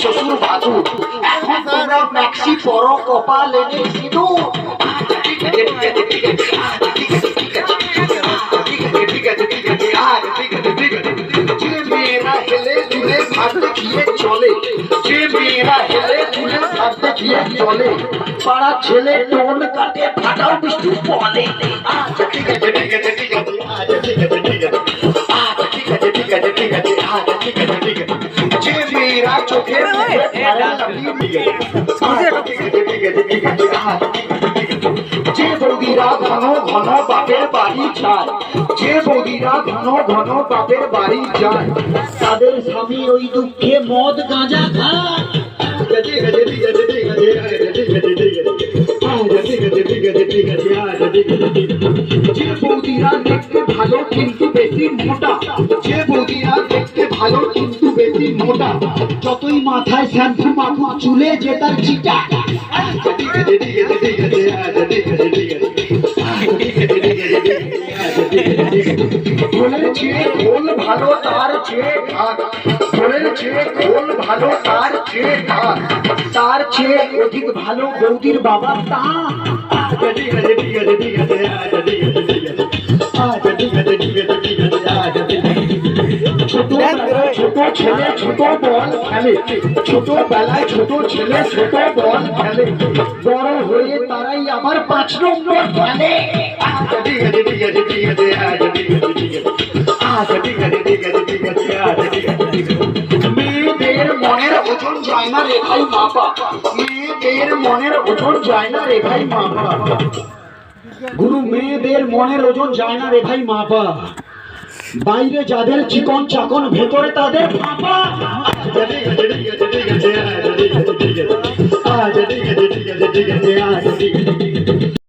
শ্বশুর ভাদুর এখন তোমরা ম্যাক্সি পরো কপাল এনে সিঁদুর। ঠিক আছে ঠিক আছে ঠিক আছে ঠিক আছে ঠিক আছে ঠিক আছে ঠিক আছে আর ঠিক আছে ঠিক আছে। যে মেয়েরা হেলে দুলে ভাত দেখিয়ে চলে, যে মেয়েরা হেলে দুলে ভাত দেখিয়ে চলে, পাড়া ছেলে টোন কাটে ফাটাও বৃষ্টি বলে। আচ্ছা ঠিক আছে ঠিক আছে ঠিক আছে আচ্ছা ঠিক আছে ঠিক আছে আচ্ছা ঠিক আছে ঠিক আছে ঠিক আছে আচ্ছা ঠিক আছে ঠিক আছে। যে মেয়েরা চোখের মুখে ধারা লাগিয়ে দিয়ে ঠিক আছে ঠিক আছে ঠিক আছে আচ্ছা ঠিক আছে ঠিক আছে। যে বৌদিরা ঘন ঘন বাপের বাড়ি যায়, যে বৌদিরা ঘন ঘন বাপের বাড়ি যায়, তাদের স্বামী ওই দুঃখে মদ গাঁজা খায়। ঠিক আছে ঠিক আছে ঠিক আছে ঠিক আছে ঠিক আছে ঠিক আছে ঠিক আছে ঠিক আছে আচ্ছা ঠিক আছে ঠিক আছে। যে বৌদিরা দেখতে ভালো কিন্তু বেশি মোটা, যে বৌদিরা দেখতে ভালো কিন্তু বেশি মোটা, যতই মাথায় শ্যাম্পু মাখু চুলে যে তার চিটা। আচ্ছা ঠিক আছে ঠিক আছে ঠিক আছে আচ্ছা ঠিক আছে ঠিক আছে খোলের চেয়ে খোল ভালো তার চেয়ে ঢাক, খোলের চেয়ে খোল ভালো তার চেয়ে ঢাক, তার চেয়ে অধিক ভালো বৌদির বাবা তা। আচ্ছা ঠিক আছে ঠিক আছে ঠিক আছে আচ্ছা ঠিক আছে ঠিক আছে আচ্ছা ঠিক আছে ঠিক আছে ঠিক আছে আচ্ছা ঠিক আছে। ছোট ছেলে ছোট বল খেলে, ছোটবেলায় ছোট ছেলে ছোট বল খেলে, বড় হয়ে তারাই আবার 5 নম্বর খেলে। আচ্ছা ঠিক আছে ঠিক আছে ঠিক আছে আচ্ছা ঠিক আছে ঠিক আছে আচ্ছা ঠিক আছে ঠিক আছে ঠিক আছে আচ্ছা ঠিক আছে ঠিক আছে। মেয়েদের মনের ওজন যায় না রে ভাই মাপা, মেয়েদের মনের ওজন যায় না রে ভাই মাপা, গুরু মেয়েদের মনের ওজন যায় না রে ভাই মাপা, বাইরে যাদের চিকন চাকন ভেতরে তাদের ফাঁপা। আচ্ছা ঠিক আছে ঠিক আছে ঠিক আছে আচ্ছা ঠিক আছে ঠিক আছে আচ্ছা ঠিক আছে ঠিক আছে ঠিক আছে আচ্ছা ঠিক আছে।